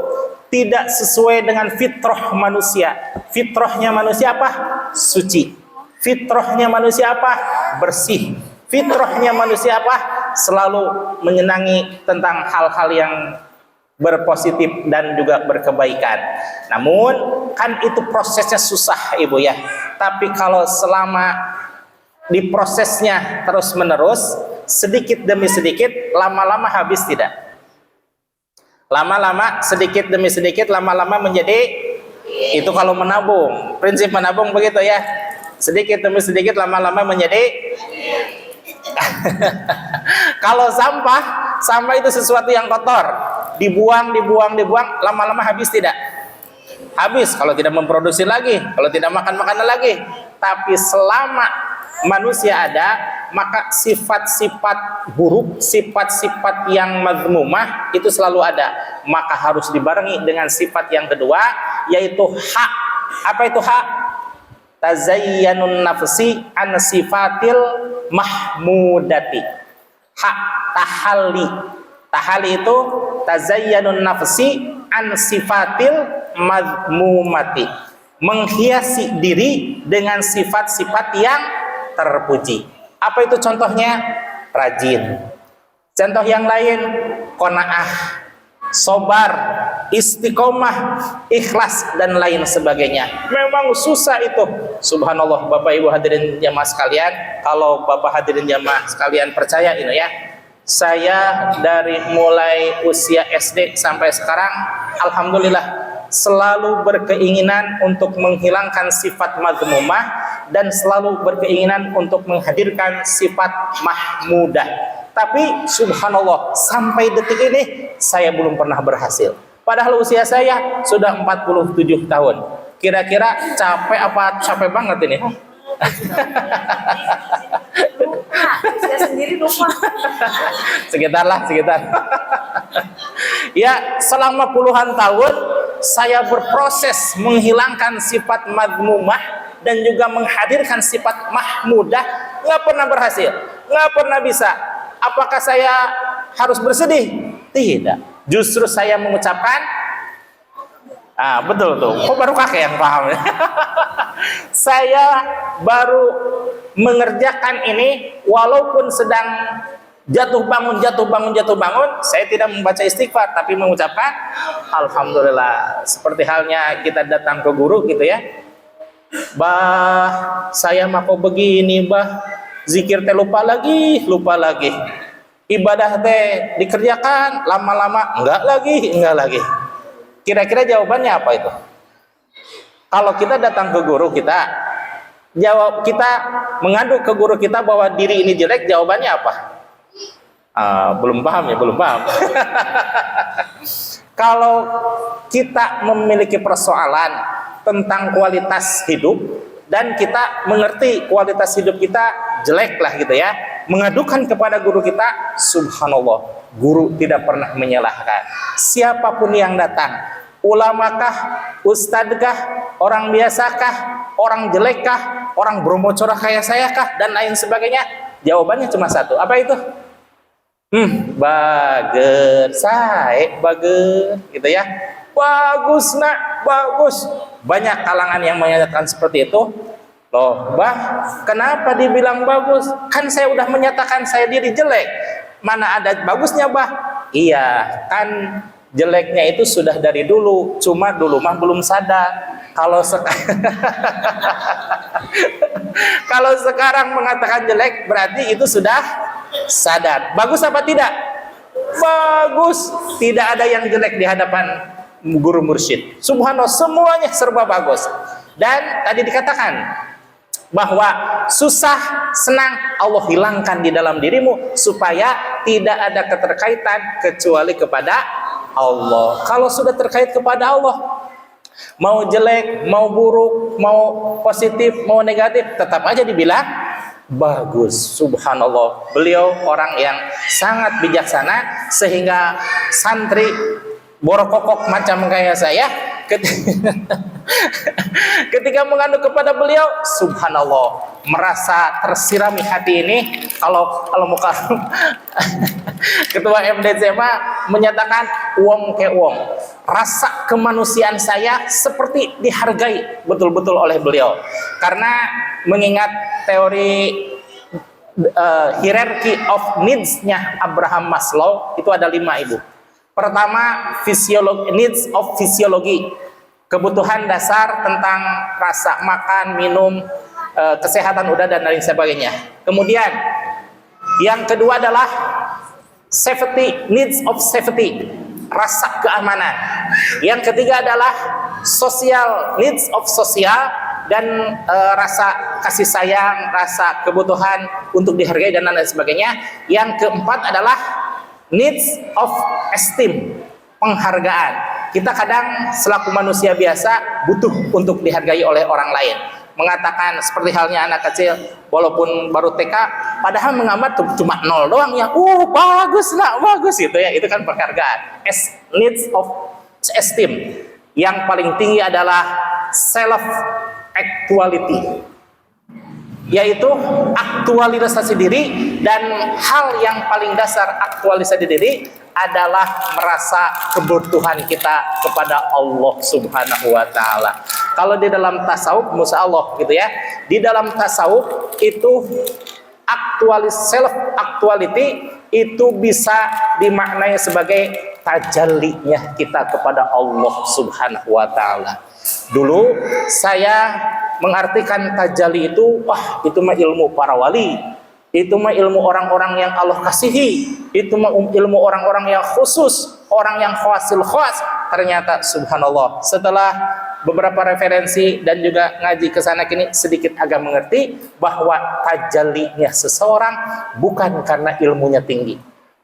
A: tidak sesuai dengan fitrah manusia. Fitrahnya manusia apa? Suci. Fitrahnya manusia apa? Bersih. Fitrahnya manusia apa? Selalu menyenangi tentang hal-hal yang berpositif dan juga berkebaikan. Namun kan itu prosesnya susah Ibu ya. Tapi kalau selama di prosesnya terus menerus, sedikit demi sedikit, lama-lama habis tidak? Lama-lama, sedikit demi sedikit, lama-lama menjadi, itu kalau menabung, prinsip menabung begitu ya, sedikit demi sedikit, lama-lama menjadi. Kalau sampah itu sesuatu yang kotor, dibuang, lama-lama habis tidak? Habis kalau tidak memproduksi lagi, kalau tidak makan makanan lagi. Tapi selama manusia ada, maka sifat-sifat buruk, sifat-sifat yang mazmumah itu selalu ada. Maka harus dibarengi dengan sifat yang kedua, yaitu hak. Apa itu hak? Tazayyanun nafsi an sifatil mahmudati. Hak tahalli. Tahalli itu tazayyanun nafsi an sifatil madmumati, menghiasi diri dengan sifat-sifat yang terpuji. Apa itu contohnya? Rajin. Contoh yang lain, qanaah, sabar, istiqomah, ikhlas, dan lain sebagainya. Memang susah itu. Subhanallah, Bapak Ibu hadirin jamaah sekalian. Kalau Bapak hadirin jamaah sekalian percaya ini ya, saya dari mulai usia SD sampai sekarang, alhamdulillah selalu berkeinginan untuk menghilangkan sifat mazmumah dan selalu berkeinginan untuk menghadirkan sifat mahmudah. Tapi subhanallah, sampai detik ini saya belum pernah berhasil. Padahal usia saya sudah 47 tahun. Kira-kira capek apa capek banget ini?
C: Saya sendiri lupa.
A: Sekitar. Ya, selama puluhan tahun saya berproses menghilangkan sifat madmumah dan juga menghadirkan sifat mahmudah, nggak pernah berhasil, nggak pernah bisa. Apakah saya harus bersedih? Tidak. Justru saya mengucapkan, betul tuh. Kok baru kakek yang paham? Saya baru mengerjakan ini walaupun sedang jatuh bangun, saya tidak membaca istighfar tapi mengucapkan alhamdulillah. Seperti halnya kita datang ke guru gitu ya. Bah, saya mah kok begini, bah. Zikir teh lupa lagi. Ibadah teh dikerjakan, lama-lama enggak lagi. Kira-kira jawabannya apa itu? Kalau kita datang ke guru kita, kita mengadu ke guru kita bahwa diri ini jelek, jawabannya apa? Belum paham. Kalau kita memiliki persoalan tentang kualitas hidup dan kita mengerti kualitas hidup kita jelek lah gitu ya, mengadukan kepada guru kita, subhanallah, guru tidak pernah menyalahkan. Siapapun yang datang, ulamakah, ustadzkah, orang biasakah, orang jelekkah, orang bromocorah kayak saya kah, dan lain sebagainya, jawabannya cuma satu. Apa itu? Bager, gitu ya. Bagus nak, bagus. Banyak kalangan yang menyatakan seperti itu. Loh, bah, kenapa dibilang bagus? Kan saya udah menyatakan saya diri jelek. Mana ada bagusnya, Bah? Iya, kan jeleknya itu sudah dari dulu, cuma dulu mah belum sadar. Kalau sekarang kalau sekarang mengatakan jelek berarti itu sudah sadar. Bagus apa tidak? Bagus. Tidak ada yang jelek di hadapan guru mursyid. Subhanallah, semuanya serba bagus. Dan tadi dikatakan bahwa susah senang Allah hilangkan di dalam dirimu supaya tidak ada keterkaitan kecuali kepada Allah. Kalau sudah terkait kepada Allah, mau jelek, mau buruk, mau positif, mau negatif, tetap aja dibilang bagus. Subhanallah, beliau orang yang sangat bijaksana sehingga santri borokokok macam kayak saya ketika mengandung kepada beliau, subhanallah, merasa tersirami hati ini. Kalau muka ketua MDCMA menyatakan uang ke uang, rasa kemanusiaan saya seperti dihargai betul-betul oleh beliau, karena mengingat teori hierarchy of needs-nya Abraham Maslow itu ada 5, Ibu. Pertama, needs of physiology, kebutuhan dasar tentang rasa, makan, minum, kesehatan udara dan lain sebagainya. Kemudian yang kedua adalah safety, needs of safety, rasa keamanan. Yang ketiga adalah social, needs of sosial, dan rasa kasih sayang, rasa kebutuhan untuk dihargai dan lain sebagainya. Yang keempat adalah needs of esteem, penghargaan. Kita kadang selaku manusia biasa butuh untuk dihargai oleh orang lain. Mengatakan seperti halnya anak kecil walaupun baru TK, padahal menggambar cuma 0 doang ya. Bagus nak, bagus gitu ya. Itu kan penghargaan. Needs of esteem. Yang paling tinggi adalah self actuality, yaitu aktualisasi diri. Dan hal yang paling dasar aktualisasi diri adalah merasa kebutuhan kita kepada Allah Subhanahu wa taala. Kalau di dalam tasawuf, Masya Allah gitu ya, di dalam tasawuf itu self actuality itu bisa dimaknai sebagai tajallinya kita kepada Allah Subhanahu wa taala. Dulu saya mengartikan tajalli itu, itu mah ilmu para wali, itu mah ilmu orang-orang yang Allah kasihi, itu mah ilmu orang-orang yang khusus, orang yang khawasil khas. Ternyata subhanallah, setelah beberapa referensi dan juga ngaji kesana kini, sedikit agak mengerti bahwa tajallinya seseorang bukan karena ilmunya tinggi,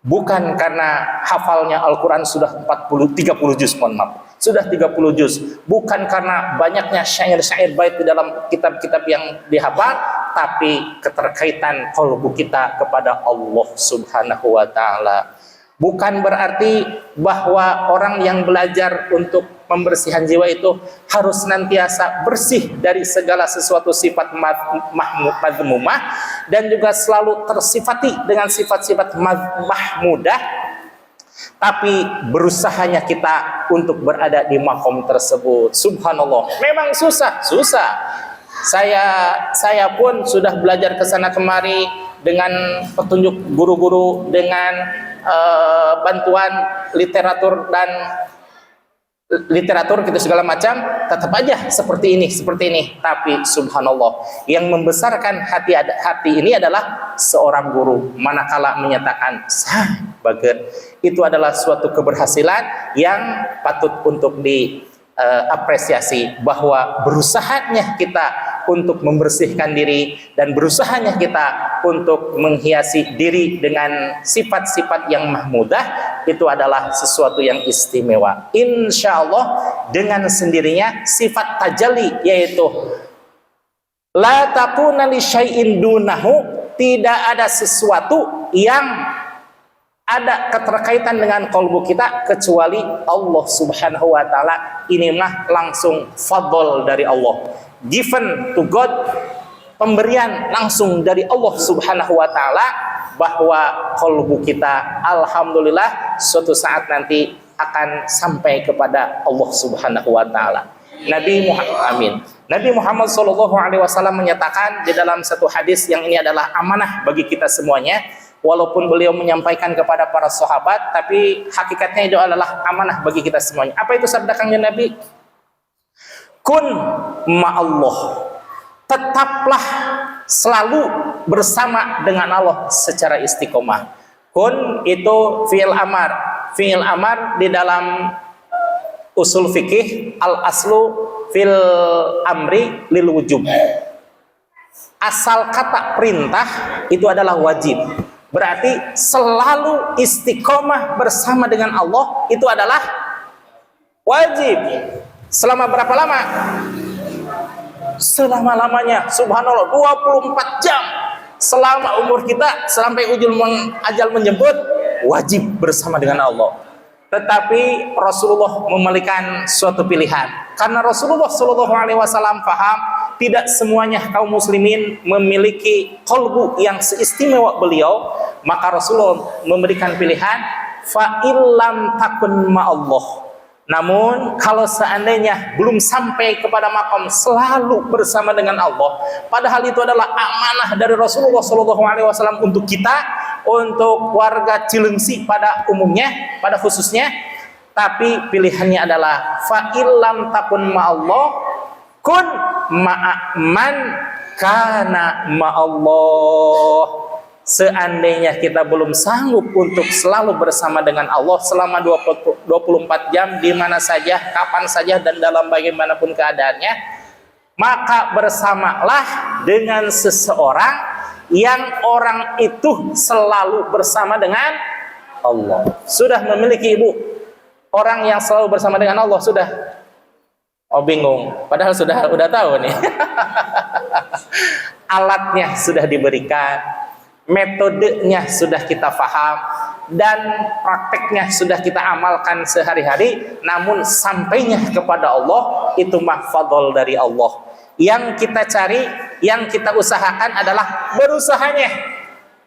A: bukan karena hafalnya Al-Quran sudah 30 juz, mohon maaf, sudah 30 juz, bukan karena banyaknya syair-syair bait di dalam kitab-kitab yang dihafal, tapi keterkaitan qalbu kita kepada Allah Subhanahu wa taala. Bukan berarti bahwa orang yang belajar untuk pembersihan jiwa itu harus senantiasa bersih dari segala sesuatu sifat madmumah dan juga selalu tersifati dengan sifat-sifat mahmudah, tapi berusahanya kita untuk berada di makom tersebut. Subhanallah, memang susah. Saya pun sudah belajar ke sana kemari dengan petunjuk guru-guru, dengan bantuan literatur gitu segala macam, tetap aja seperti ini. Tapi subhanallah, yang membesarkan hati ini adalah seorang guru manakala menyatakan sah baget, itu adalah suatu keberhasilan yang patut untuk diapresiasi, bahwa berusahanya kita untuk membersihkan diri dan berusahanya kita untuk menghiasi diri dengan sifat-sifat yang mahmudah, itu adalah sesuatu yang istimewa. Insya Allah dengan sendirinya sifat tajalli, yaitu la takuna li syai'in dunahu, tidak ada sesuatu yang ada keterkaitan dengan kalbu kita kecuali Allah Subhanahu wa taala. Ini mah langsung fadl dari Allah, given to God, pemberian langsung dari Allah Subhanahu wa taala, bahwa kalbu kita alhamdulillah suatu saat nanti akan sampai kepada Allah Subhanahu wa taala. Nabi Muhammad sallallahu alaihi wasallam menyatakan di dalam satu hadis yang ini adalah amanah bagi kita semuanya, walaupun beliau menyampaikan kepada para sahabat, tapi hakikatnya itu adalah amanah bagi kita semuanya. Apa itu sabda Kanjeng Nabi? Kun ma'allah, tetaplah selalu bersama dengan Allah secara istiqomah. Kun itu fi'il amar. Fi'il amar di dalam usul fikih al aslu fil amri lil wujub. Asal kata perintah itu adalah wajib. Berarti selalu istiqomah bersama dengan Allah itu adalah wajib. Selama berapa lama? Selama-lamanya. Subhanallah, 24 jam. Selama umur kita sampai ujung ajal menjemput, wajib bersama dengan Allah. Tetapi Rasulullah memberikan suatu pilihan. Karena Rasulullah SAW paham tidak semuanya kaum muslimin memiliki qalbu yang seistimewa beliau, maka Rasulullah memberikan pilihan fa illam takun ma'allah. Namun kalau seandainya belum sampai kepada makom selalu bersama dengan Allah, padahal itu adalah amanah dari Rasulullah SAW untuk kita, untuk warga Cilengsi pada umumnya, pada khususnya. Tapi pilihannya adalah fa illam takun ma'allah kun ma'aman kana ma'allah. Seandainya kita belum sanggup untuk selalu bersama dengan Allah selama 24 jam, di mana saja, kapan saja, dan dalam bagaimanapun keadaannya, maka bersamalah dengan seseorang yang orang itu selalu bersama dengan Allah. Sudah memiliki ibu orang yang selalu bersama dengan Allah? Sudah? Oh, bingung. Padahal udah tahu nih. Alatnya sudah diberikan, metodenya sudah kita paham, dan prakteknya sudah kita amalkan sehari-hari. Namun sampainya kepada Allah itu mahfadhol dari Allah. Yang kita cari, yang kita usahakan adalah berusahanya.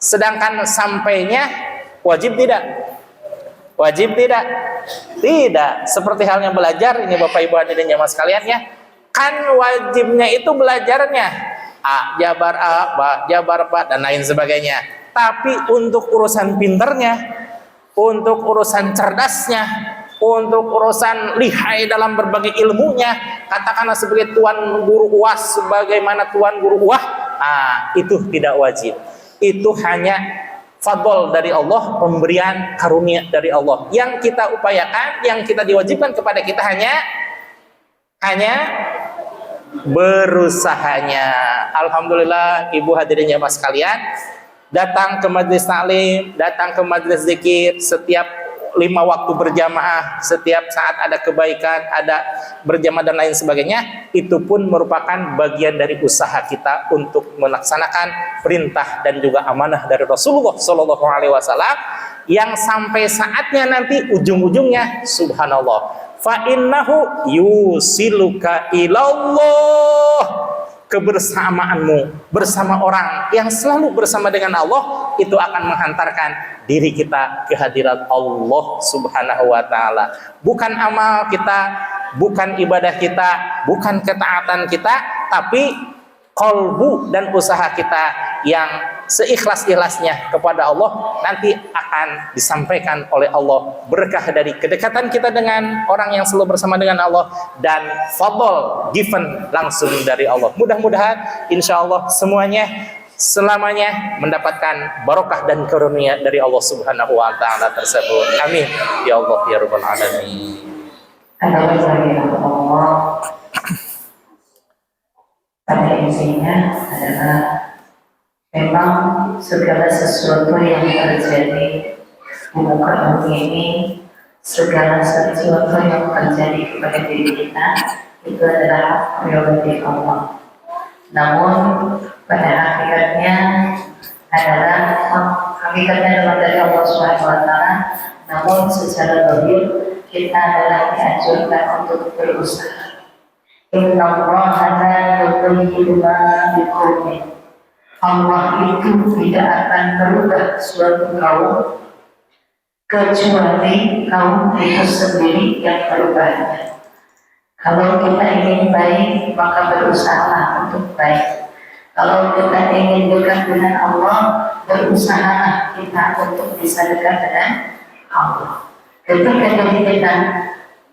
A: Sedangkan sampainya wajib tidak? Wajib tidak? Tidak. Seperti halnya belajar, ini Bapak Ibu hadirin jamaah sekalian ya. Kan wajibnya itu belajarnya. A, jabar A, ba, jabar ba, dan lain sebagainya. Tapi untuk urusan pinternya, untuk urusan cerdasnya, untuk urusan lihai dalam berbagai ilmunya, katakanlah sebagai tuan guru UAS, sebagaimana tuan guru UAH, itu tidak wajib. Itu hanya fadl dari Allah, pemberian karunia dari Allah. Yang kita upayakan, yang kita diwajibkan kepada kita hanya berusahanya. Alhamdulillah, ibu hadirin jamaah sekalian, datang ke majelis taklim, datang ke majelis zikir setiap 5 waktu berjamaah, setiap saat ada kebaikan, ada berjamaah dan lain sebagainya, itu pun merupakan bagian dari usaha kita untuk melaksanakan perintah dan juga amanah dari Rasulullah SAW, yang sampai saatnya nanti ujung-ujungnya subhanallah, fa innahu yusiluka ilallah. Kebersamaanmu bersama orang yang selalu bersama dengan Allah itu akan menghantarkan diri kita ke hadirat Allah Subhanahu wa taala. Bukan amal kita, bukan ibadah kita, bukan ketaatan kita, tapi qalbu dan usaha kita yang seikhlas-ikhlasnya kepada Allah nanti akan disampaikan oleh Allah berkah dari kedekatan kita dengan orang yang selalu bersama dengan Allah dan fadl given langsung dari Allah. Mudah-mudahan insyaallah semuanya selamanya mendapatkan barokah dan karunia dari Allah Subhanahu wa taala tersebut. Amin ya Allah ya rabbal alamin.
B: Pada intinya adalah memang segala sesuatu yang terjadi di muka bumi ini, segala sesuatu yang terjadi kepada diri kita itu adalah prerogatif Allah. Namun pada hakikatnya adalah dari Allah Subhanahu wa taala. Namun secara zahir kita adalah dianjurkan untuk berusaha. Inna Allah la yughayyiru ma biqaumin. Allah itu tidak akan merubah suatu kaum kecuali kaum itu sendiri yang merubahnya. Kalau kita ingin baik, maka berusahalah untuk baik. Kalau kita ingin dekat dengan Allah, berusaha berusaha kita untuk bisa dekat dengan Allah. Ketika kita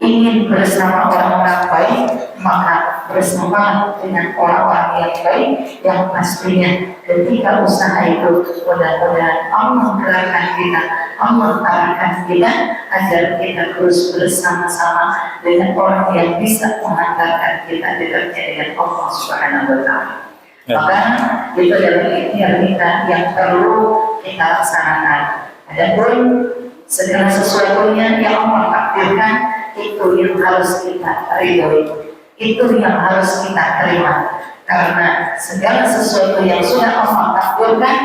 B: ingin bersama orang-orang baik, maka bersama dengan orang-orang yang baik, yang pastinya ketika usaha itu mudah-mudahan Allah gerakan kita, Allah arahkan kita agar kita terus bersama-sama dengan orang yang bisa mengantarkan kita dekatnya dengan Allah Subhanahu wa Ta'ala. Maka itu adalah ikhtiar kita yang perlu kita laksanakan. Adapun segala sesuatunya yang Allah takdirkan, itu yang harus kita ridhoi, itu yang harus kita terima. Karena segala sesuatu yang sudah Allah takdirkan,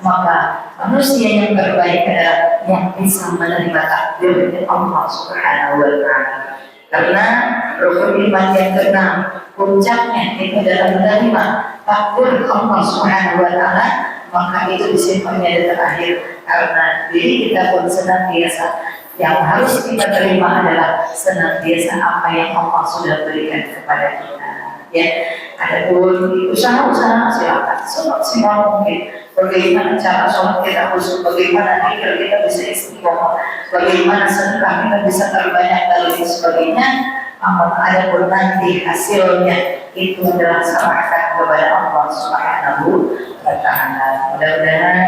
B: maka manusia yang terbaik adalah yang bisa menerima takdir dari Allah Subhanahu wa Ta'ala. Karena rukun iman yang keenam, puncaknya itu adalah menerima takdir Allah Subhanahu wa Ta'ala, maka itu disimpannya di terakhir. Karena diri kita pun senantiasa yang harus kita terima adalah senantiasa apa yang Allah sudah berikan kepada kita. Ya, adapun usaha-usaha silakan, semaksimal mungkin. Bagaimana cara sholat kita khusus, bagaimana akhir kita bisa istiqomah, bagaimana sedekah kita bisa terbanyak dan lain sebagainya. Adapun nanti hasilnya itu adalah serahkan kepada Allah Subhanahu wa Ta'ala. Mudah-mudahan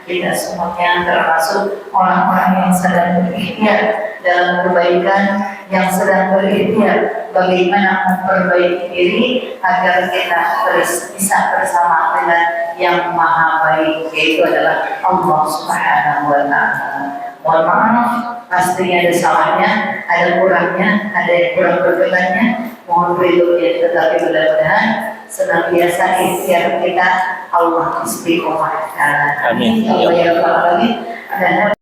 B: kita semuanya termasuk orang-orang yang sedang berikhtiar dalam kebaikan, yang sedang berikhtiar bagaimana memperbaiki diri agar kita bisa bersama dengan yang maha baik, yaitu adalah Allah Subhanahu wa Ta'ala. Mohon maaf, pastinya ada salahnya, ada kurangnya, ada yang kurang berkenannya. Mohon ridhonya, tetapi mudah-mudahan senantiasa ikhtiar kita Allah istiqomah.
A: Amin.
B: Allah ya Rabbal alamin.